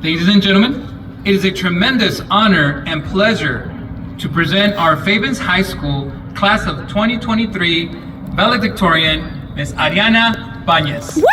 Ladies and gentlemen, it is a tremendous honor and pleasure to present our Fabens High School class of 2023 valedictorian, Ms. Ariana Bañez.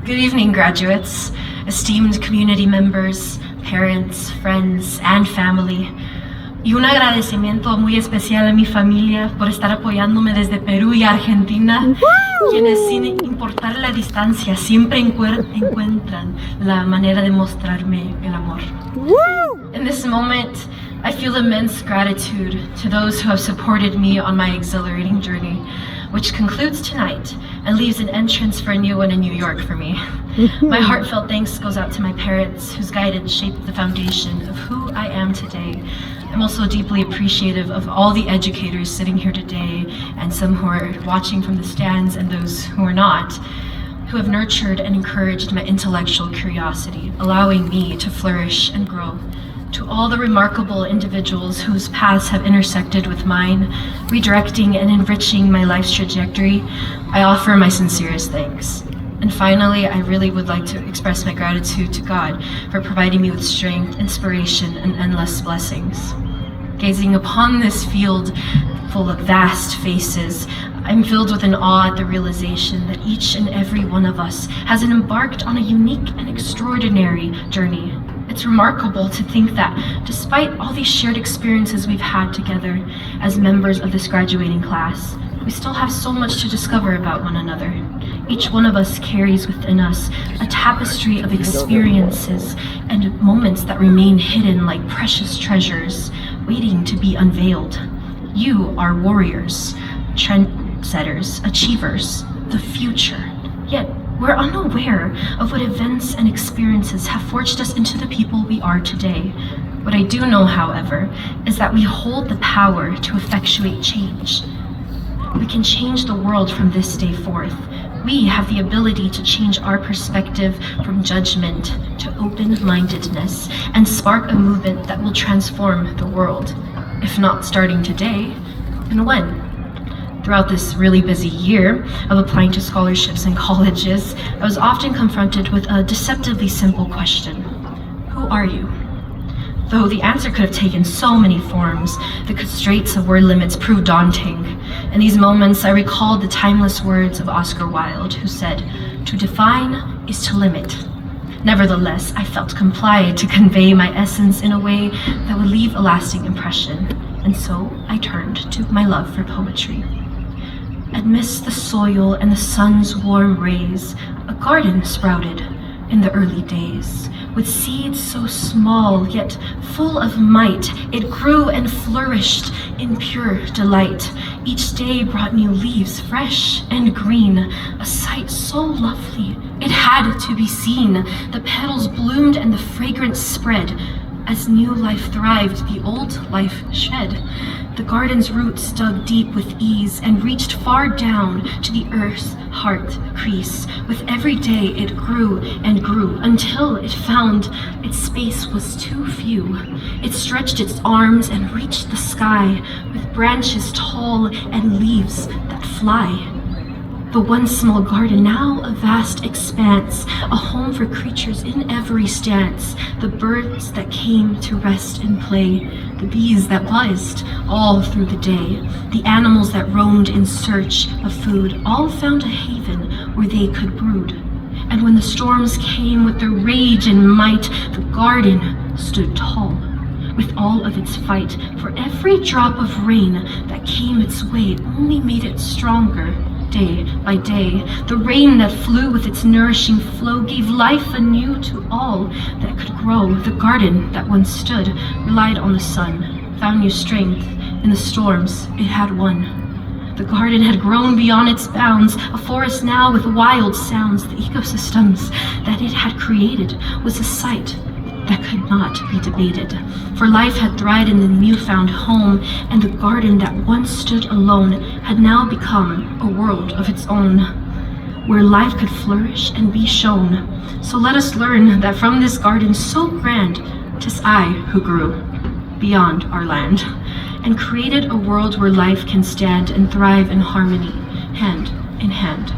Good evening, graduates, esteemed community members, parents, friends, and family. Y un agradecimiento muy especial a mi familia por estar apoyándome desde Perú y Argentina, quienes sin importar la distancia siempre encuentran la manera de mostrarme el amor. In this moment, I feel immense gratitude to those who have supported me on my exhilarating journey, which concludes tonight and leaves an entrance for a new one in New York for me. My heartfelt thanks goes out to my parents, whose guidance shaped the foundation of who I am today. I'm also deeply appreciative of all the educators sitting here today, and some who are watching from the stands and those who are not, who have nurtured and encouraged my intellectual curiosity, allowing me to flourish and grow. To all the remarkable individuals whose paths have intersected with mine, redirecting and enriching my life's trajectory, I offer my sincerest thanks. And finally, I really would like to express my gratitude to God for providing me with strength, inspiration, and endless blessings. Gazing upon this field full of vast faces, I'm filled with an awe at the realization that each and every one of us has embarked on a unique and extraordinary journey. It's remarkable to think that despite all these shared experiences we've had together as members of this graduating class, we still have so much to discover about one another. Each one of us carries within us a tapestry of experiences and moments that remain hidden like precious treasures, waiting to be unveiled. You are warriors, trendsetters, achievers, the future. Yet, we're unaware of what events and experiences have forged us into the people we are today. What I do know, however, is that we hold the power to effectuate change. We can change the world from this day forth. We have the ability to change our perspective from judgment to open-mindedness and spark a movement that will transform the world. If not starting today, then when? Throughout this really busy year of applying to scholarships and colleges, I was often confronted with a deceptively simple question. Who are you? Though the answer could have taken so many forms, the constraints of word limits proved daunting. In these moments, I recalled the timeless words of Oscar Wilde, who said, "To define is to limit." Nevertheless, I felt compelled to convey my essence in a way that would leave a lasting impression, and so I turned to my love for poetry. Amidst the soil and the sun's warm rays, a garden sprouted in the early days. With seeds so small, yet full of might, it grew and flourished in pure delight. Each day brought new leaves, fresh and green, a sight so lovely, it had to be seen. The petals bloomed and the fragrance spread. As new life thrived, the old life shed. The garden's roots dug deep with ease and reached far down to the earth's heart crease. With every day it grew and grew until it found its space was too few. It stretched its arms and reached the sky with branches tall and leaves that fly. The one small garden, now a vast expanse, a home for creatures in every stance. The birds that came to rest and play, the bees that buzzed all through the day, the animals that roamed in search of food, all found a haven where they could brood. And when the storms came with their rage and might, the garden stood tall. With all of its fight, for every drop of rain that came its way only made it stronger. Day by day, the rain that flew with its nourishing flow gave life anew to all that could grow. The garden that once stood relied on the sun, found new strength in the storms it had won. The garden had grown beyond its bounds, a forest now with wild sounds. The ecosystems that it had created was a sight that could not be debated. For life had thrived in the newfound home, and the garden that once stood alone had now become a world of its own. where life could flourish and be shown. So let us learn that from this garden so grand, 'tis I who grew beyond our land, and created a world where life can stand and thrive in harmony, hand in hand.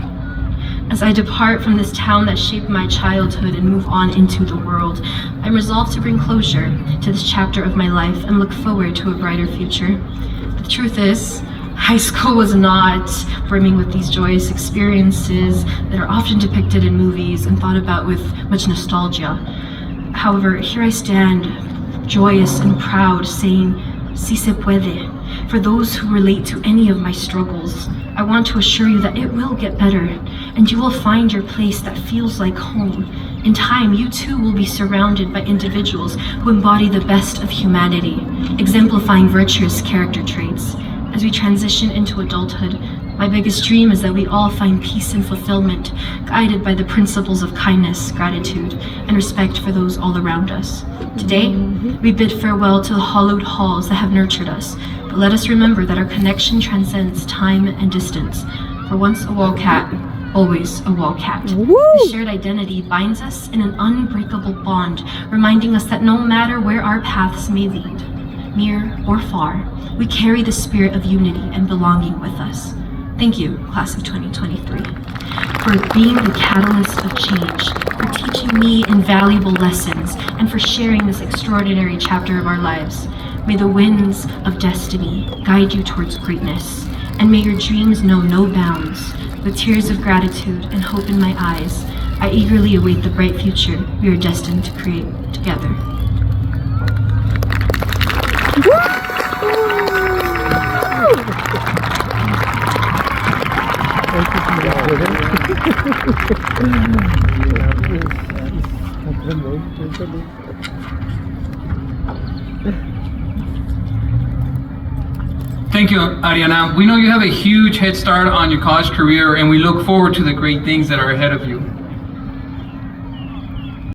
As I depart from this town that shaped my childhood and move on into the world, I'm resolved to bring closure to this chapter of my life and look forward to a brighter future. The truth is, high school was not brimming with these joyous experiences that are often depicted in movies and thought about with much nostalgia. However, here I stand, joyous and proud, saying, "Si se puede." For those who relate to any of my struggles, I want to assure you that it will get better, and you will find your place that feels like home. In time, you too will be surrounded by individuals who embody the best of humanity, exemplifying virtuous character traits. As we transition into adulthood, my biggest dream is that we all find peace and fulfillment, guided by the principles of kindness, gratitude, and respect for those all around us. Today, we bid farewell to the hollowed halls that have nurtured us, but let us remember that our connection transcends time and distance. For once a wall cat, always a wall cat. The shared identity binds us in an unbreakable bond, reminding us that no matter where our paths may lead, near or far, we carry the spirit of unity and belonging with us. Thank you, class of 2023, for being the catalyst of change, for teaching me invaluable lessons, and for sharing this extraordinary chapter of our lives. May the winds of destiny guide you towards greatness, and may your dreams know no bounds. With tears of gratitude and hope in my eyes, I eagerly await the bright future we are destined to create together. Thank you, Ariana. We know you have a huge head start on your college career, and we look forward to the great things that are ahead of you.